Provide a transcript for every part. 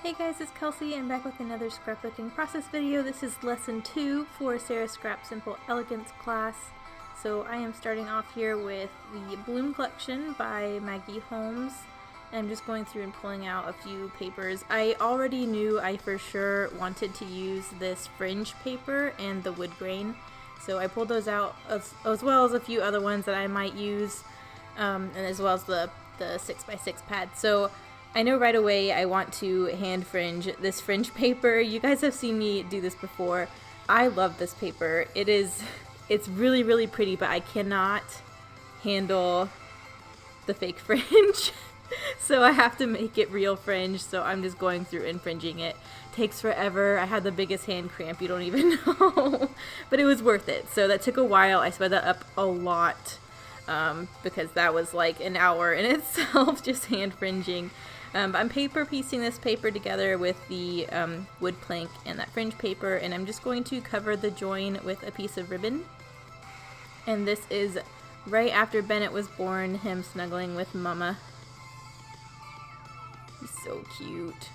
Hey guys, it's Kelsey. I'm back with another scrapbooking process video. This is lesson 2 for Sara's Scrap Simple Elegance class. So I am starting off here with the Bloom Collection by Maggie Holmes. I'm just going through and pulling out a few papers. I already knew I for sure wanted to use this fringe paper and the wood grain. So I pulled those out as well as a few other ones that I might use, and as well as the 6x6 pad. So I know right away I want to hand fringe this fringe paper. You guys have seen me do this before. I love this paper. It's really, really pretty, but I cannot handle the fake fringe. So I have to make it real fringe, so I'm just going through and fringing it. Takes forever. I had the biggest hand cramp, you don't even know. But it was worth it. So that took a while. I sped that up a lot because that was like an hour in itself, just hand fringing. But I'm paper piecing this paper together with the wood plank and that fringe paper, and I'm just going to cover the join with a piece of ribbon. And this is right after Bennett was born, him snuggling with Mama. He's so cute.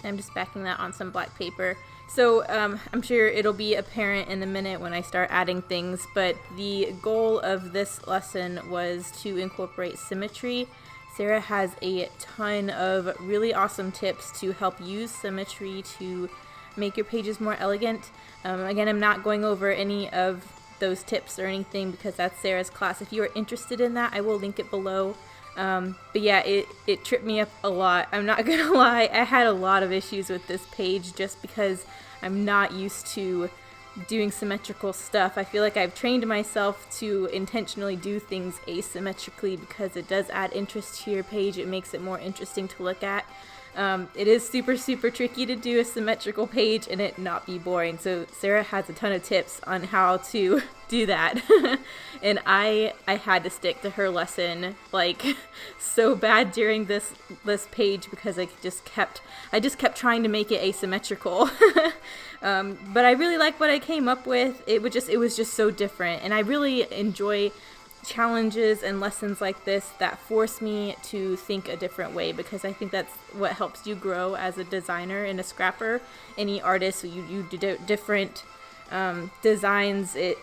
I'm just backing that on some black paper. So I'm sure it'll be apparent in a minute when I start adding things, but the goal of this lesson was to incorporate symmetry. Sara has a ton of really awesome tips to help use symmetry to make your pages more elegant. Again, I'm not going over any of those tips or anything because that's Sara's class. If you are interested in that, I will link it below. But yeah, it tripped me up a lot. I'm not gonna lie, I had a lot of issues with this page just because I'm not used to doing symmetrical stuff. I feel like I've trained myself to intentionally do things asymmetrically because it does add interest to your page. It makes it more interesting to look at. It is super, super tricky to do a symmetrical page and it not be boring. So Sara has a ton of tips on how to do that. And I had to stick to her lesson like so bad during this page because I just kept trying to make it asymmetrical. But I really like what I came up with. It was just so different, and I really enjoy challenges and lessons like this that force me to think a different way, because I think that's what helps you grow as a designer and a scrapper. Any artist, you do different designs. It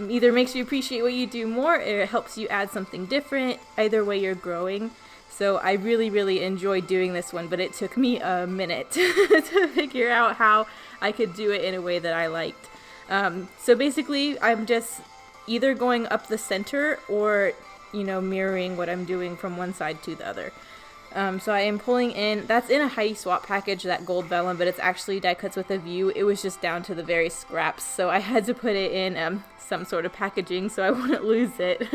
either makes you appreciate what you do more, or it helps you add something different. Either way, you're growing. So I really, really enjoyed doing this one, but it took me a minute to figure out how I could do it in a way that I liked. So basically, I'm just either going up the center or, mirroring what I'm doing from one side to the other. So I am pulling in, that's in a Heidi Swapp package, that gold vellum, but it's actually die cuts with a view. It was just down to the very scraps, so I had to put it in some sort of packaging so I wouldn't lose it.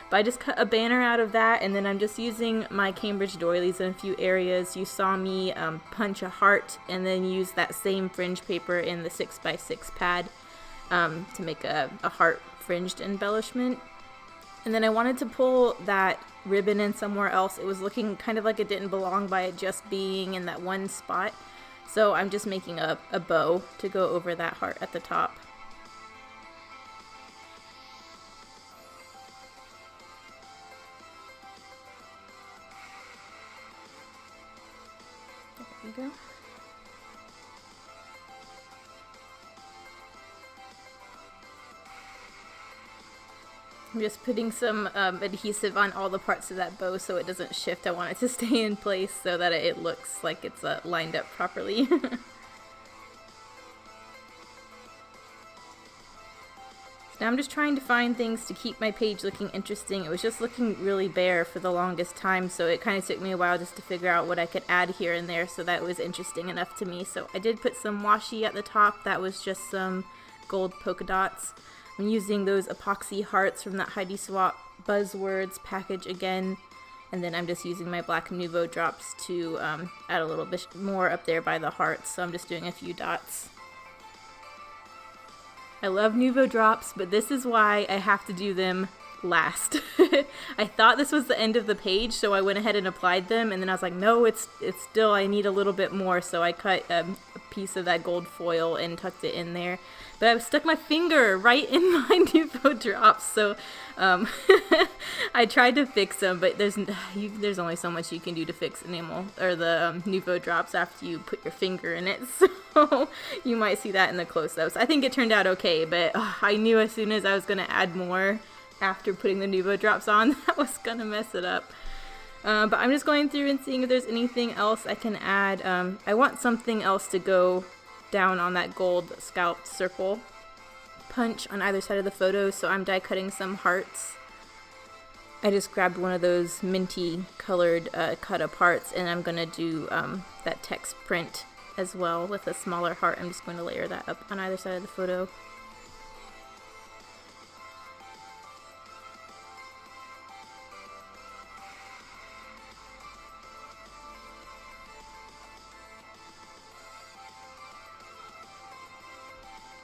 But I just cut a banner out of that, and then I'm just using my Cambridge doilies in a few areas. You saw me punch a heart and then use that same fringe paper in the 6x6 pad to make a heart fringed embellishment. And then I wanted to pull that ribbon in somewhere else. It was looking kind of like it didn't belong by it just being in that one spot. So I'm just making a bow to go over that heart at the top. There we go. I'm just putting some adhesive on all the parts of that bow so it doesn't shift. I want it to stay in place so that it looks like it's lined up properly. Now I'm just trying to find things to keep my page looking interesting. It was just looking really bare for the longest time, so it kind of took me a while just to figure out what I could add here and there so that it was interesting enough to me. So I did put some washi at the top. That was just some gold polka dots. I'm using those epoxy hearts from that Heidi Swapp Buzzwords package again, and then I'm just using my black Nuvo drops to add a little bit more up there by the hearts, so I'm just doing a few dots. I love Nuvo drops, but this is why I have to do them last. I thought this was the end of the page, so I went ahead and applied them, and then I was like, no, it's still, I need a little bit more, so I cut a piece of that gold foil and tucked it in there. But I've stuck my finger right in my Nuvo drops, so I tried to fix them, but there's only so much you can do to fix enamel or the Nuvo drops after you put your finger in it. So you might see that in the close-ups. I think it turned out okay, but I knew as soon as I was going to add more after putting the Nuvo drops on, that was going to mess it up. But I'm just going through and seeing if there's anything else I can add. I want something else to go down on that gold scalloped circle punch on either side of the photo, so I'm die cutting some hearts. I just grabbed one of those minty colored cut up hearts, and I'm gonna do that text print as well with a smaller heart. I'm just going to layer that up on either side of the photo.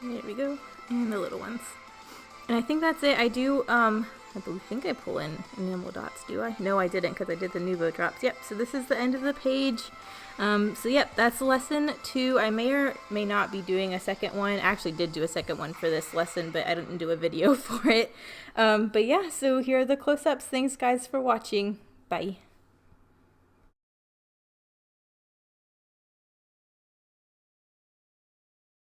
There we go, and the little ones. And I think that's it. I do, I think I pull in enamel dots, do I? No, I didn't, because I did the Nuvo drops. Yep, so this is the end of the page. So yep, that's lesson 2. I may or may not be doing a second one. I actually did do a second one for this lesson, but I didn't do a video for it. But yeah, so here are the close-ups. Thanks guys for watching. Bye.